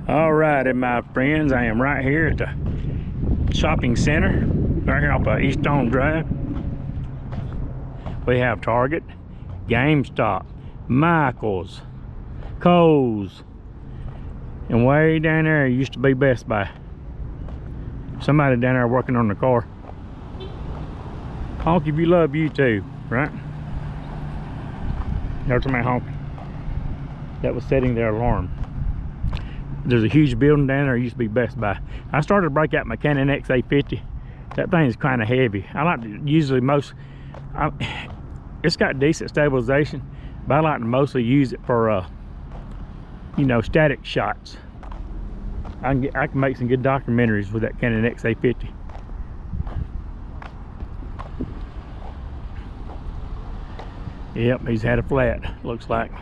All righty, my friends, I am right here at the shopping center, right here off of East Stone Drive. We have Target, GameStop, Michael's, Kohl's, and way down there used to be Best Buy. Somebody down there working on the car. Honk if you love YouTube, right? There's somebody honking. That was setting their alarm. There's a huge building down there, used to be Best Buy. I started to break out my Canon XA50. That thing is kind of heavy. I like to usually it's got decent stabilization, but I like to mostly use it for you know, static shots. I can make some good documentaries with that Canon XA50. Yep, he's had a flat, looks like.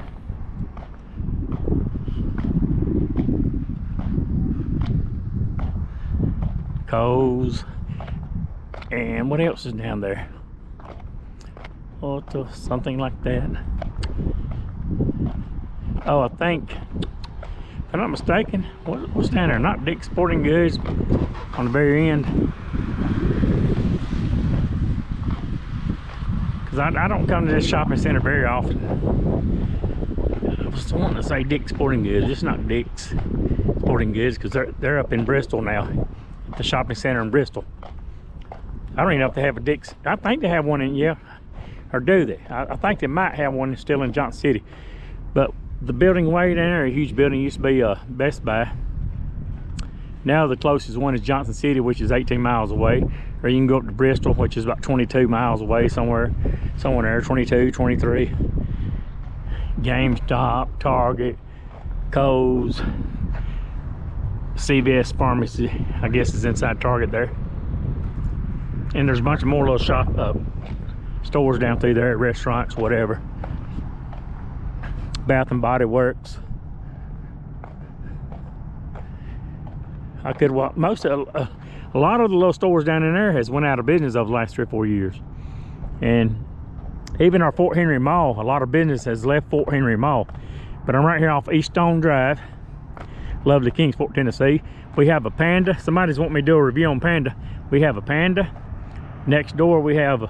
Kohl's, and what else is down there? Oh, something like that. Oh, I think, if I'm not mistaken, what's down there? Not Dick's Sporting Goods on the very end. Because I don't come to this shopping center very often. I was wanting to say Dick's Sporting Goods, it's not Dick's Sporting Goods, because they're up in Bristol now. The shopping center in Bristol. I don't even know if they have a Dick's. I think they have one in, yeah, or do they? I think they might have one still in Johnson City. But the building way down there, a huge building, used to be Best Buy. Now the closest one is Johnson City, which is 18 miles away. Or you can go up to Bristol, which is about 22 miles away, somewhere there, 22, 23. GameStop, Target, Kohl's, CVS Pharmacy, I guess, is inside Target there. And there's a bunch of more little stores down through there, restaurants, whatever. Bath and Body Works. I could walk a lot of the little stores down in there has went out of business over the last 3 or 4 years. And even our Fort Henry Mall, a lot of business has left Fort Henry Mall. But I'm right here off East Stone Drive. Lovely Kingsport, Tennessee. We have a Panda. Somebody's wanting me to do a review on Panda. We have a Panda. Next door we have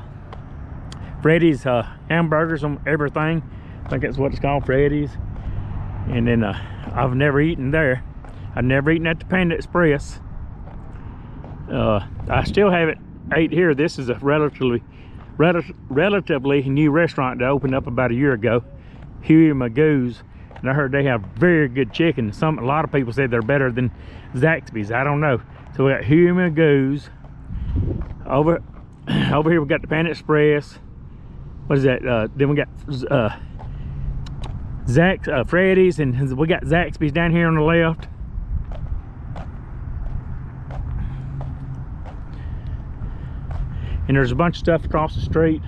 Freddy's hamburgers on everything. I think that's what it's called, Freddy's. And then I've never eaten there. I've never eaten at the Panda Express. I still haven't ate here. This is a relatively new restaurant that opened up about a year ago, Huey Magoo's. And I heard they have very good chicken. A lot of people said they're better than Zaxby's. I don't know. So we got Huey Magoo's. Over here we got the Panda Express. What is that? Then we got Freddy's, and we got Zaxby's down here on the left. And there's a bunch of stuff across the street.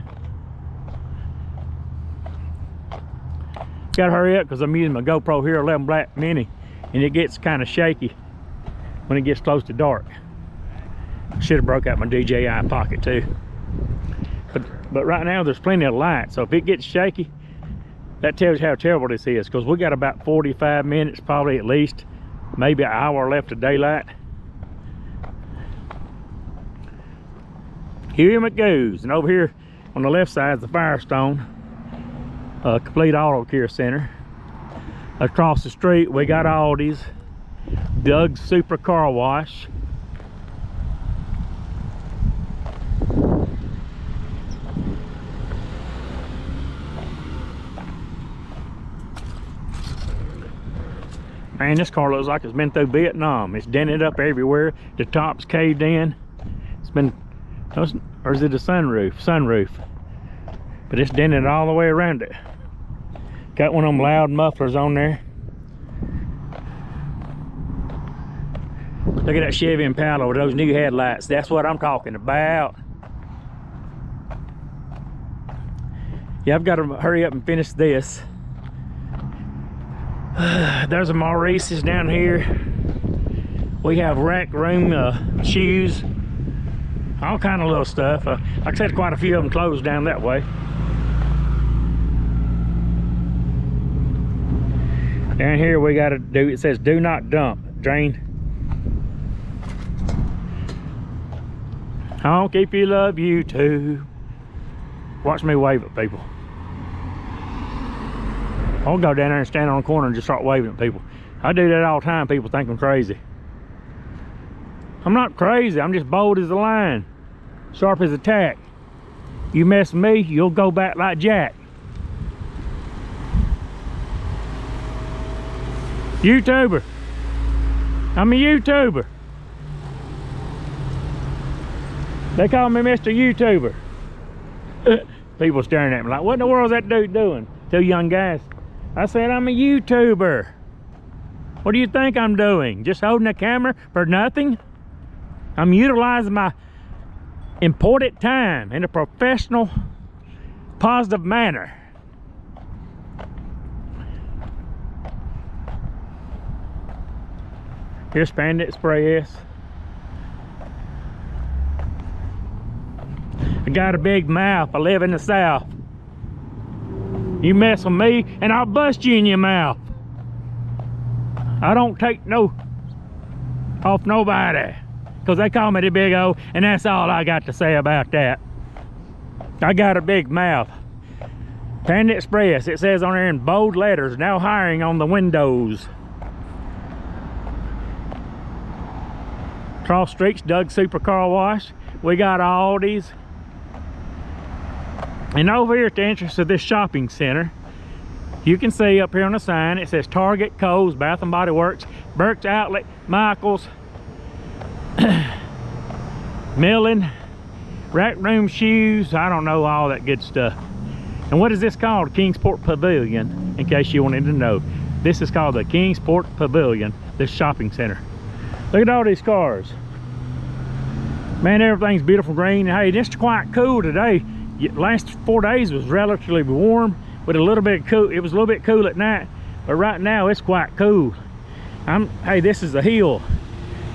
Gotta hurry up because I'm using my GoPro Hero 11 Black Mini, and it gets kind of shaky when it gets close to dark. Should have broke out my DJI pocket too. But right now there's plenty of light, so if it gets shaky, that tells you how terrible this is, because we got about 45 minutes, probably at least, maybe an hour left of daylight. Huey Magoo's, and over here on the left side is the Firestone. Complete Auto Care Center. Across the street we got Aldi's, Doug's Super Car Wash, man, this car looks like it's been through Vietnam. It's dented up everywhere. The top's caved in. It's been, or is it a sunroof? Sunroof. But it's dented all the way around it. Got one of them loud mufflers on there. Look at that Chevy Impala with those new headlights. That's what I'm talking about. Yeah, I've got to hurry up and finish this. There's a Maurice's down here. We have rack room shoes. All kind of little stuff. Like I said, quite a few of them closed down that way. Down here we got to do, it says do not dump. drain. Honk if you love YouTube. Watch me wave at people. I'll go down there and stand on the corner and just start waving at people. I do that all the time. People think I'm crazy. I'm not crazy. I'm just bold as a lion, sharp as a tack. You mess with me, you'll go back like Jack. YouTuber. I'm a YouTuber. They call me Mr. YouTuber. People staring at me like, what in the world is that dude doing? Two young guys. I said, I'm a YouTuber. What do you think I'm doing? Just holding a camera for nothing? I'm utilizing my important time in a professional, positive manner. Here's Panda Express. I got a big mouth. I live in the South. You mess with me and I'll bust you in your mouth. I don't take no off nobody, because they call me the Big O, and that's all I got to say about that. I got a big mouth. Panda Express, it says on there in bold letters, now hiring on the windows. Cross Street's Doug Super Car Wash. We got Aldi's. And over here at the entrance of this shopping center, you can see up here on the sign, it says Target, Kohl's, Bath and Body Works, Burke's Outlet, Michael's, Millen, Rack Room Shoes, I don't know, all that good stuff. And what is this called? Kingsport Pavilion, in case you wanted to know. This is called the Kingsport Pavilion, this shopping center. Look at all these cars. Man, everything's beautiful green. Hey, it's quite cool today. Last 4 days was relatively warm with a little bit of cool. It was a little bit cool at night, but right now it's quite cool. Hey, this is a hill.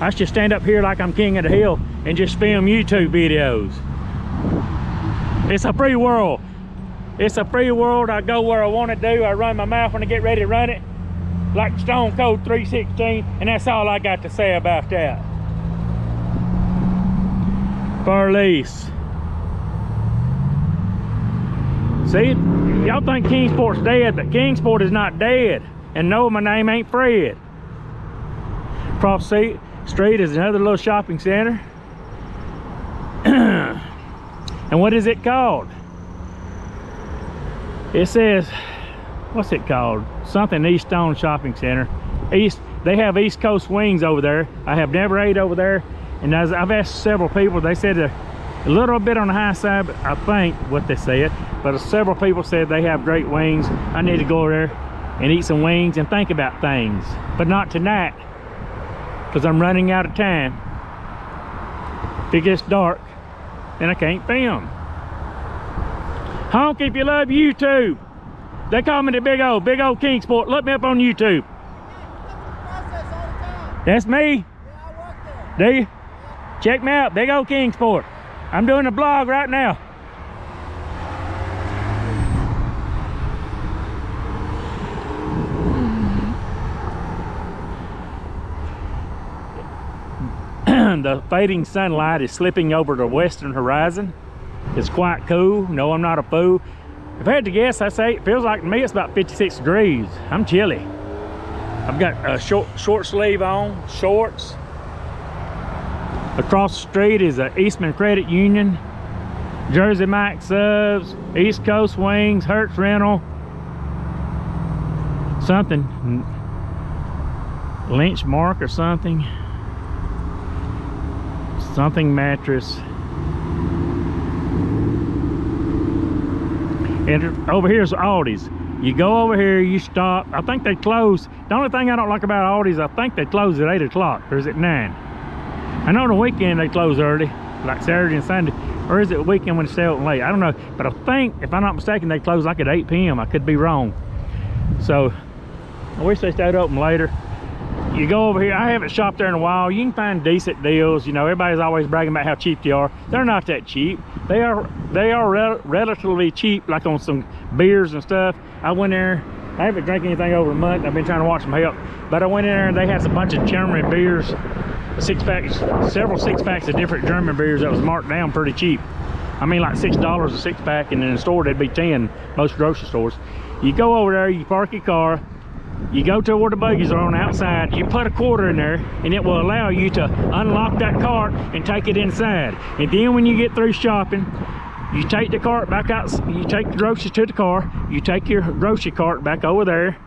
I should stand up here like I'm king of the hill and just film YouTube videos. It's a free world. It's a free world. I go where I want to do. I run my mouth when I get ready to run it, like Stone Cold 316, and that's all I got to say about that. For lease. See, y'all think Kingsport's dead, but Kingsport is not dead. And no, my name ain't Fred. Cross Street is another little shopping center. And what is it called? It says, what's it called? Something East Stone Shopping Center. They have East Coast wings over there. I have never ate over there. And as I've asked several people, they said they're a little bit on the high side, I think, what they said. But several people said they have great wings. I need to go over there and eat some wings and think about things. But not tonight, because I'm running out of time. If it gets dark, then I can't film. Honk if you love YouTube. They call me the Big O Kingsport. Look me up on YouTube. That's me. Yeah, I work there. Do you? Check me out, Big O Kingsport. I'm doing a vlog right now. The fading sunlight is slipping over the western horizon. It's quite cool. No, I'm not a fool. If I had to guess, I say it feels like to me it's about 56 degrees. I'm chilly. I've got a short sleeve on, shorts. Across the street is a Eastman Credit Union, Jersey Mike Subs, East Coast Wings, Hertz Rental, something, Lynch Mark or something mattress. And over here's Aldi's. You go over here, you stop. I think they close. The only thing I don't like about Aldi's, I think they close at 8 o'clock, or is it 9? I know on the weekend they close early, like Saturday and Sunday, or is it the weekend when it's still late? I don't know, but I think, if I'm not mistaken, they close like at 8 p.m. I could be wrong. So, I wish they stayed open later. You go over here, I haven't shopped there in a while. You can find decent deals. You know, everybody's always bragging about how cheap they are. They're not that cheap. They are relatively cheap, like on some beers and stuff. I went there I haven't drank anything over a month. I've been trying to watch some health. But I went in there and they had a bunch of German beers, several six packs of different German beers that was marked down pretty cheap. I mean, like $6 a six pack, and in the store they'd be 10, most grocery stores. You go over there, you park your car, you go to where the buggies are on the outside, you put a quarter in there, and it will allow you to unlock that cart and take it inside. And then when you get through shopping, you take the cart back out, you take the groceries to the car, you take your grocery cart back over there,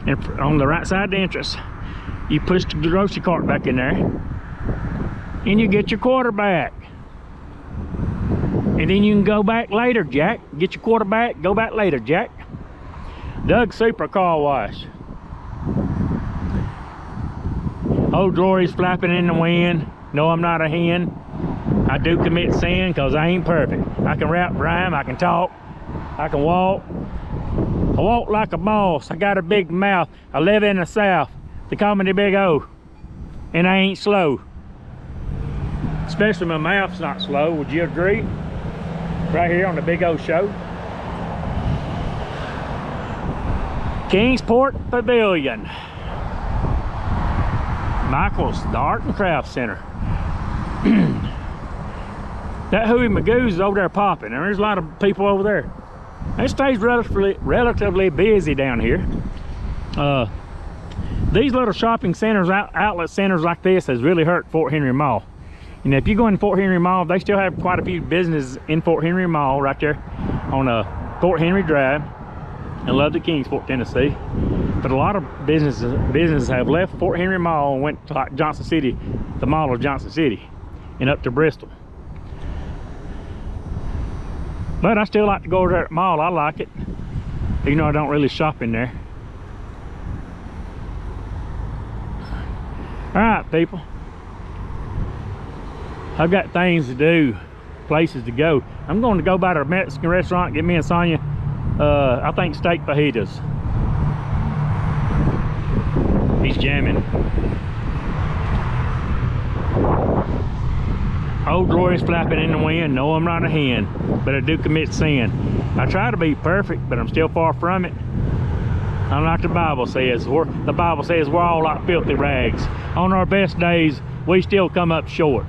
and on the right side of the entrance, you push the grocery cart back in there, and you get your quarter back. And then you can go back later, Jack. Get your quarter back, go back later, Jack. Doug Super Car Wash. Old glory's flapping in the wind. No, I'm not a hen. I do commit sin because I ain't perfect. I can rap, rhyme, I can talk, I can walk. I walk like a boss. I got a big mouth. I live in the South. They call me the Big O. And I ain't slow. Especially my mouth's not slow. Would you agree? Right here on the Big O Show. Kingsport Pavilion. Michael's, the Art and Craft Center. That Huey Magoo's is over there popping, and there's a lot of people over there. It stays relatively busy down here. These little shopping centers, outlet centers like this has really hurt Fort Henry Mall. And if you go in Fort Henry Mall, they still have quite a few businesses in Fort Henry Mall right there on Fort Henry Drive. I love the Kingsport, Tennessee. But a lot of businesses have left Fort Henry Mall and went to like Johnson City, the mall of Johnson City, and up to Bristol. But I still like to go over there at the mall. I like it, even though I don't really shop in there. All right, people. I've got things to do, places to go. I'm going to go by to a Mexican restaurant, get me and Sonia, I think steak fajitas. He's jamming. Old glory's flapping in the wind. No, I'm not a hen, but I do commit sin. I try to be perfect, but I'm still far from it. I'm like the Bible says. The Bible says we're all like filthy rags. On our best days, we still come up short.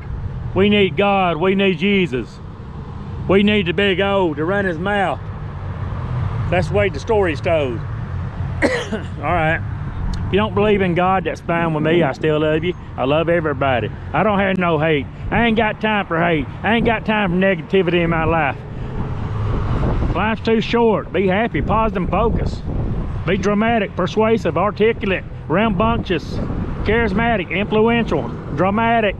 We need God. We need Jesus. We need the Big O to run his mouth. That's the way the story's told. All right. If you don't believe in God, that's fine with me. I still love you. I love everybody. I don't have no hate. I ain't got time for hate. I ain't got time for negativity in my life. Life's too short. Be happy, positive, and focused. Be dramatic, persuasive, articulate, rambunctious, charismatic, influential, dramatic.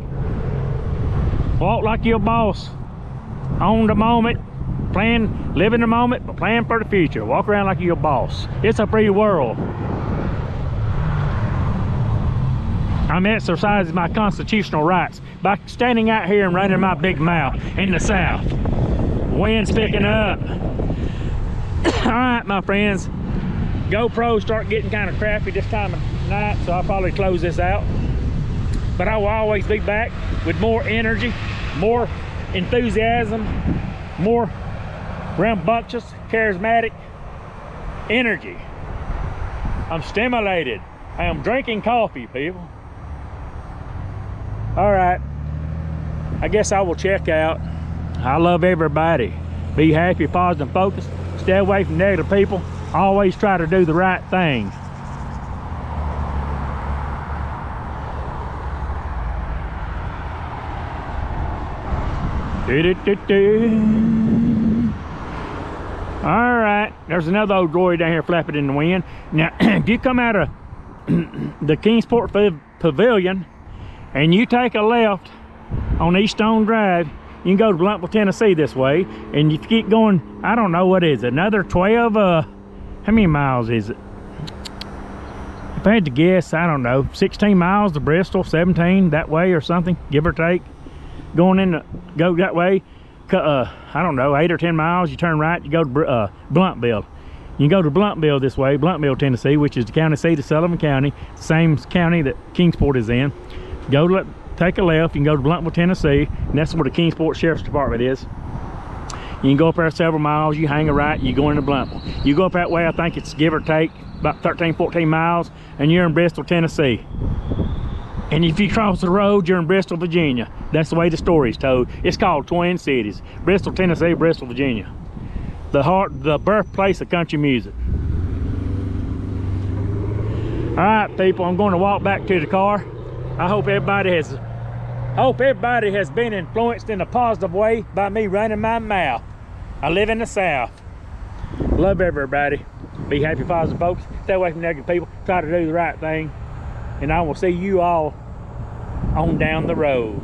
Walk like you're a boss. Own the moment. Plan, live in the moment, but plan for the future. Walk around like you're a boss. It's a free world. I'm exercising my constitutional rights by standing out here and running my big mouth in the South. Wind's picking up. All right, my friends. GoPros start getting kind of crappy this time of night, so I'll probably close this out. But I will always be back with more energy, more enthusiasm, more rambunctious, charismatic energy. I'm stimulated. I am drinking coffee, people. All right, I guess I will check out. I love everybody. Be happy, positive, focused. Stay away from negative people. Always try to do the right thing. All right, there's another old glory down here flapping in the wind. Now, if you come out of the Kingsport Pavilion and you take a left on East Stone Drive, you can go to Bluntville, Tennessee this way. And if you keep going, I don't know, what is it, another 12, how many miles is it? If I had to guess, I don't know, 16 miles to Bristol, 17 that way or something, give or take. Going in, go that way, I don't know, 8 or 10 miles, you turn right, you go to Bluntville. You can go to Bluntville this way, Bluntville, Tennessee, which is the county seat of Sullivan County, same county that Kingsport is in. Take a left, you can go to Bluntville, Tennessee, and that's where the Kingsport Sheriff's Department is. You can go up there several miles, you hang a right, you go into Bluntville. You go up that way, I think it's give or take about 13, 14 miles, and you're in Bristol, Tennessee. And if you cross the road, you're in Bristol, Virginia. That's the way the story's told. It's called Twin Cities. Bristol, Tennessee, Bristol, Virginia. The birthplace of country music. All right, people, I'm going to walk back to the car. I hope everybody has been influenced in a positive way by me running my mouth. I live in the South. Love everybody. Be happy, positive, folks. Stay away from negative people. Try to do the right thing. And I will see you all on down the road.